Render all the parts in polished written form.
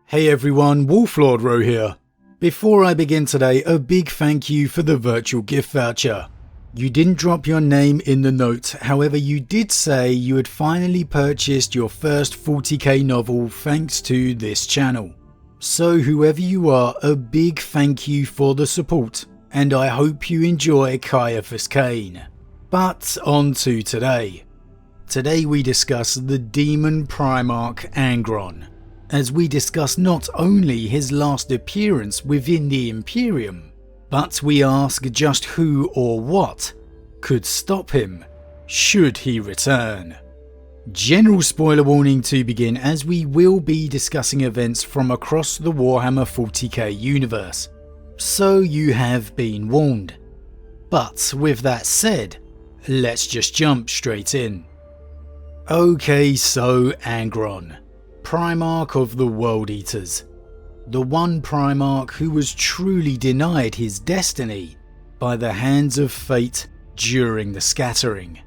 Hey everyone, Wolf Lord Rho here. Before I begin today, a big thank you for the virtual gift voucher. You didn't drop your name in the note, however you did say you had finally purchased your first 40k novel thanks to this channel. So whoever you are, a big thank you for the support, and I hope you enjoy Caiaphas Cain. But on to today. Today we discuss the demon Primarch Angron, as we discuss not only his last appearance within the Imperium, but we ask just who or what could stop him should he return. General spoiler warning to begin, as we will be discussing events from across the Warhammer 40k universe, so you have been warned. But with that said, let's just jump straight in. Okay, so Angron, Primarch of the World Eaters. The one Primarch who was truly denied his destiny by the hands of fate during the scattering.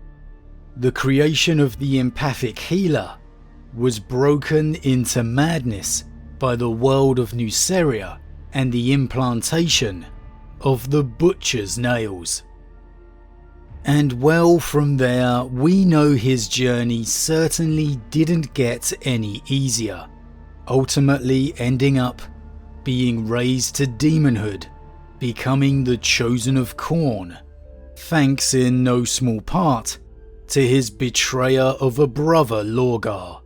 The creation of the empathic healer was broken into madness by the world of Nuceria and the implantation of the Butcher's Nails. And well, from there we know his journey certainly didn't get any easier, ultimately ending up being raised to demonhood, becoming the chosen of Khorne, thanks in no small part to his betrayer of a brother Lorgar.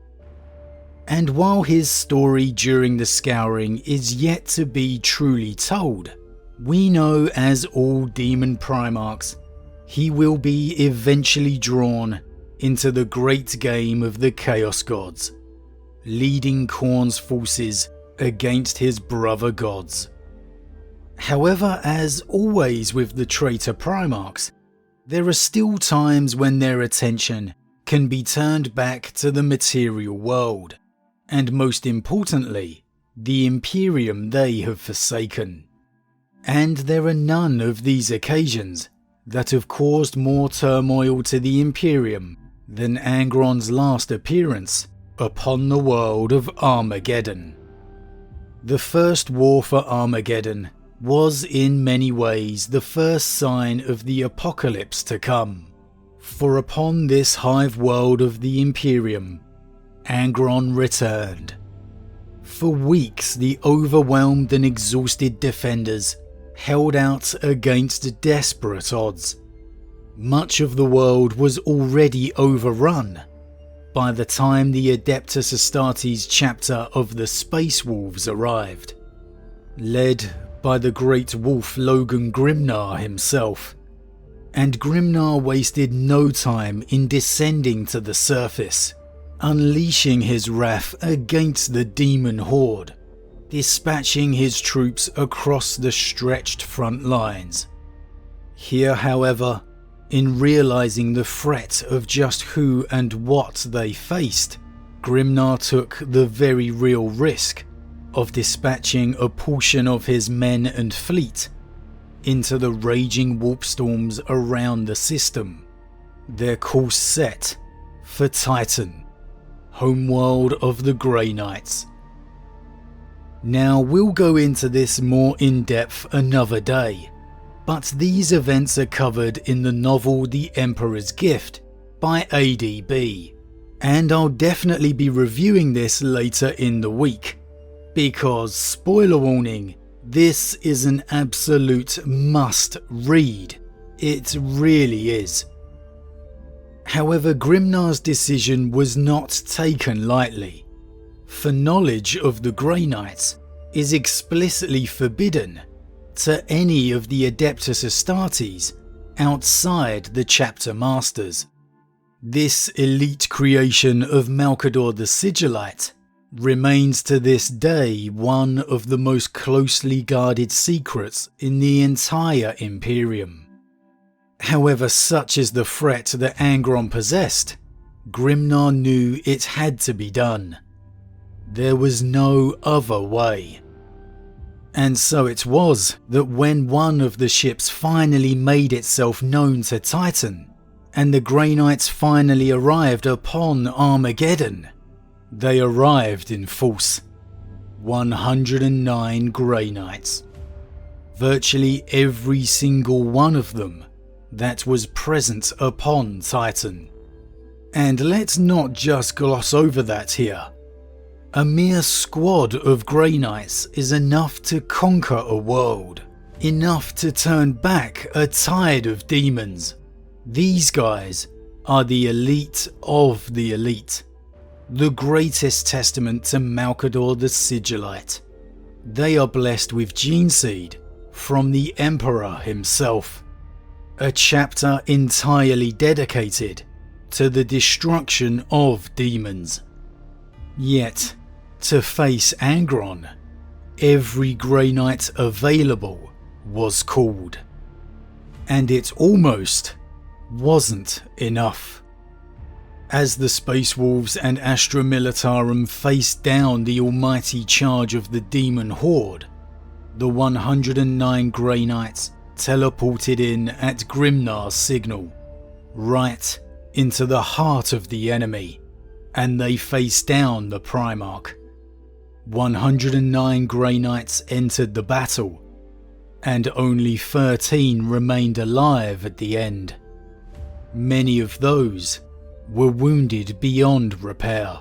And while his story during the Scouring is yet to be truly told, we know, as all demon Primarchs, he will be eventually drawn into the great game of the Chaos Gods, leading Khorne's forces against his brother gods. However, as always with the traitor Primarchs, there are still times when their attention can be turned back to the material world, and most importantly, the Imperium they have forsaken. And there are none of these occasions that have caused more turmoil to the Imperium than Angron's last appearance upon the world of Armageddon. The first war for Armageddon was in many ways the first sign of the apocalypse to come, for upon this hive world of the Imperium, Angron returned. For weeks the overwhelmed and exhausted defenders held out against desperate odds. Much of the world was already overrun by the time the Adeptus Astartes chapter of the Space Wolves arrived, led by the great wolf Logan Grimnar himself. And Grimnar wasted no time in descending to the surface, unleashing his wrath against the demon horde, dispatching his troops across the stretched front lines. Here, however, in realizing the threat of just who and what they faced, Grimnar took the very real risk of dispatching a portion of his men and fleet into the raging warp storms around the system, their course set for Titan, homeworld of the Grey Knights. Now, we'll go into this more in depth another day, but these events are covered in the novel The Emperor's Gift by ADB, and I'll definitely be reviewing this later in the week, because, spoiler warning, this is an absolute must read. It really is. However, Grimnar's decision was not taken lightly, for knowledge of the Grey Knights is explicitly forbidden to any of the Adeptus Astartes outside the chapter masters. This elite creation of Malcador the Sigillite remains to this day one of the most closely guarded secrets in the entire Imperium. However, such is the threat that Angron possessed, Grimnar knew it had to be done. There was no other way. And so it was that when one of the ships finally made itself known to Titan, and the Grey Knights finally arrived upon Armageddon, they arrived in force. 109 Grey Knights. Virtually every single one of them that was present upon Titan. And let's not just gloss over that here. A mere squad of Grey Knights is enough to conquer a world, enough to turn back a tide of demons. These guys are the elite of the elite, the greatest testament to Malcador the Sigillite. They are blessed with gene seed from the Emperor himself, a chapter entirely dedicated to the destruction of demons. Yet, to face Angron, every Grey Knight available was called. And it almost wasn't enough. As the Space Wolves and Astra Militarum faced down the almighty charge of the demon horde, the 109 Grey Knights teleported in at Grimnar's signal, right into the heart of the enemy, and they faced down the Primarch. 109 Grey Knights entered the battle, and only 13 remained alive at the end. Many of those were wounded beyond repair.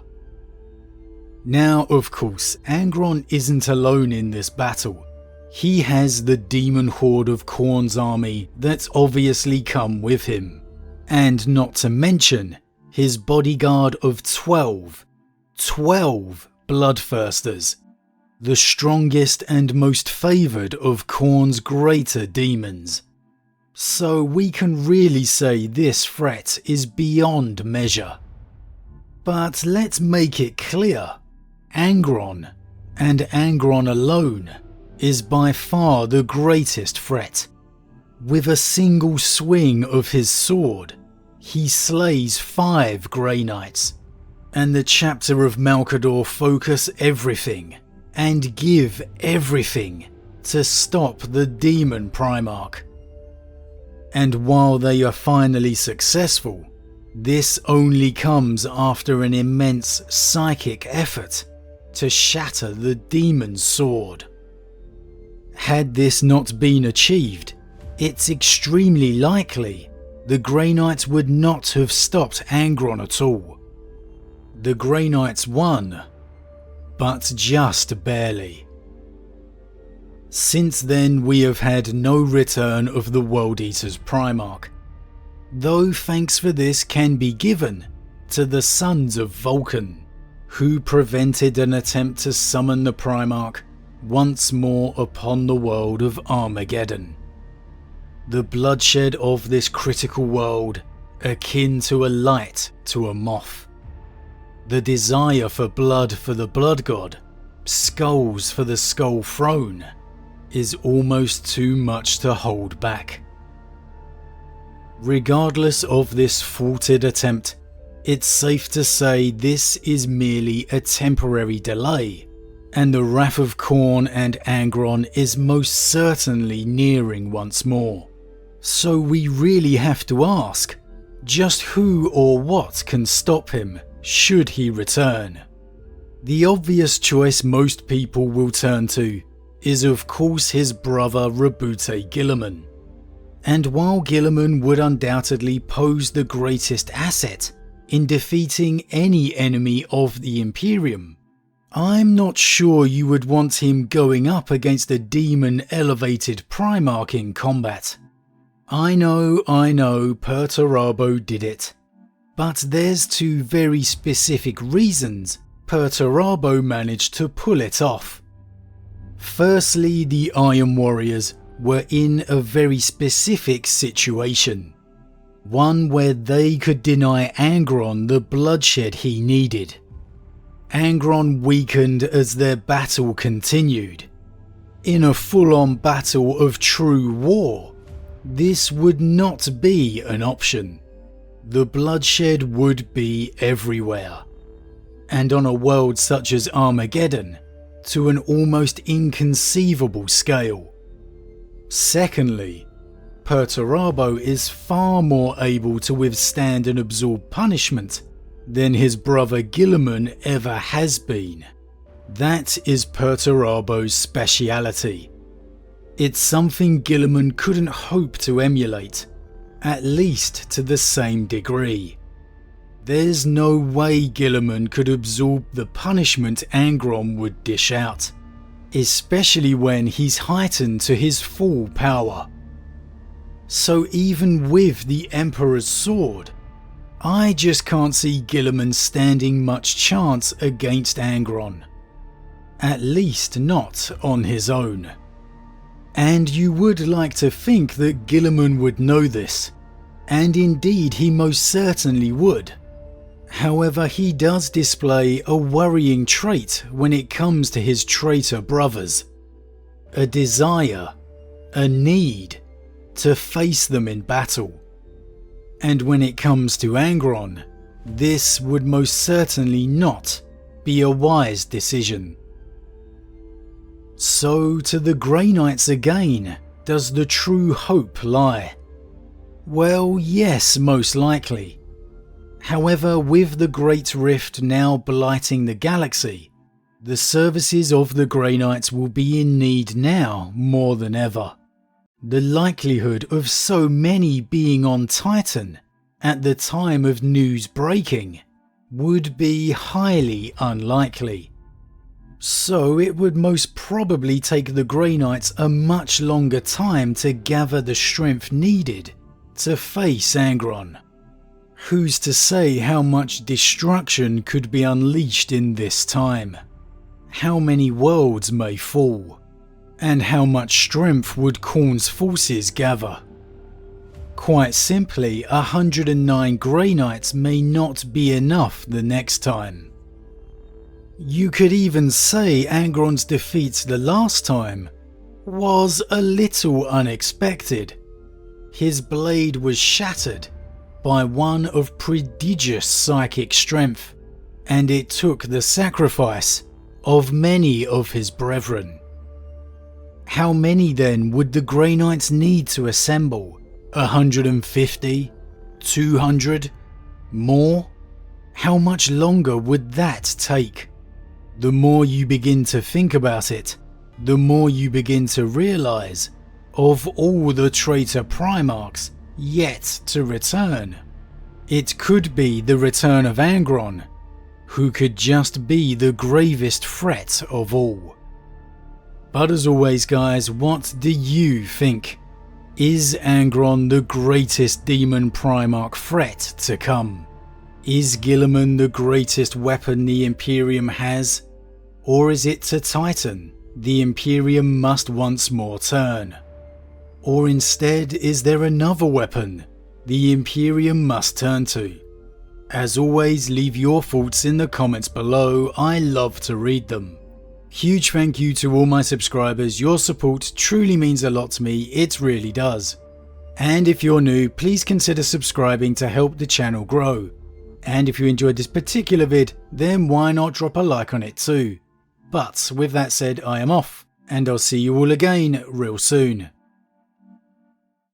Now, of course, Angron isn't alone in this battle. He has the demon horde of Khorne's army that's obviously come with him, and not to mention his bodyguard of 12 Bloodthirsters, the strongest and most favoured of Khorne's greater demons. So we can really say this threat is beyond measure. But let's make it clear, Angron, and Angron alone, is by far the greatest threat. With a single swing of his sword, he slays 5 Grey Knights, and the chapter of Malcador focus everything and give everything to stop the demon Primarch. And while they are finally successful, this only comes after an immense psychic effort to shatter the demon's sword. Had this not been achieved, it's extremely likely the Grey Knights would not have stopped Angron at all. The Grey Knights won, but just barely. Since then we have had no return of the World Eater's Primarch, though thanks for this can be given to the Sons of Vulcan, who prevented an attempt to summon the Primarch once more upon the world of Armageddon. The bloodshed of this critical world, akin to a light to a moth. The desire for blood for the Blood God, skulls for the Skull Throne, is almost too much to hold back. Regardless of this thwarted attempt, it's safe to say this is merely a temporary delay, and the wrath of Khorne and Angron is most certainly nearing once more. So we really have to ask, just who or what can stop him should he return? The obvious choice most people will turn to is of course his brother Roboute Guilliman. And while Guilliman would undoubtedly pose the greatest asset in defeating any enemy of the Imperium, I'm not sure you would want him going up against a demon elevated Primarch in combat. I know, Perturabo did it. But there's 2 very specific reasons Perturabo managed to pull it off. Firstly, the Iron Warriors were in a very specific situation. One where they could deny Angron the bloodshed he needed. Angron weakened as their battle continued. In a full-on battle of true war, this would not be an option. The bloodshed would be everywhere. And on a world such as Armageddon, to an almost inconceivable scale. Secondly, Perturabo is far more able to withstand and absorb punishment than his brother Guilliman ever has been. That is Perturabo's speciality. It's something Guilliman couldn't hope to emulate, at least to the same degree. There's no way Guilliman could absorb the punishment Angron would dish out, especially when he's heightened to his full power. So even with the Emperor's sword, I just can't see Guilliman standing much chance against Angron. At least not on his own. And you would like to think that Guilliman would know this, and indeed he most certainly would. However, he does display a worrying trait when it comes to his traitor brothers. A desire, a need, to face them in battle. And when it comes to Angron, this would most certainly not be a wise decision. So to the Grey Knights again, does the true hope lie? Well, yes, most likely. However, with the Great Rift now blighting the galaxy, the services of the Grey Knights will be in need now more than ever. The likelihood of so many being on Titan at the time of news breaking would be highly unlikely. So it would most probably take the Grey Knights a much longer time to gather the strength needed to face Angron. Who's to say how much destruction could be unleashed in this time? How many worlds may fall? And how much strength would Khorne's forces gather? Quite simply, 109 Grey Knights may not be enough the next time. You could even say Angron's defeat the last time was a little unexpected. His blade was shattered by one of prodigious psychic strength, and it took the sacrifice of many of his brethren. How many then would the Grey Knights need to assemble? 150? 200? More? How much longer would that take? The more you begin to think about it, the more you begin to realise of all the traitor Primarchs yet to return, it could be the return of Angron, who could just be the gravest threat of all. But as always guys, what do you think? Is Angron the greatest demon Primarch threat to come? Is Guilliman the greatest weapon the Imperium has? Or is it to Titan the Imperium must once more turn? Or instead, is there another weapon the Imperium must turn to? As always, leave your thoughts in the comments below, I love to read them. Huge thank you to all my subscribers, your support truly means a lot to me, it really does. And if you're new, please consider subscribing to help the channel grow. And if you enjoyed this particular vid, then why not drop a like on it too. But with that said, I am off, and I'll see you all again real soon.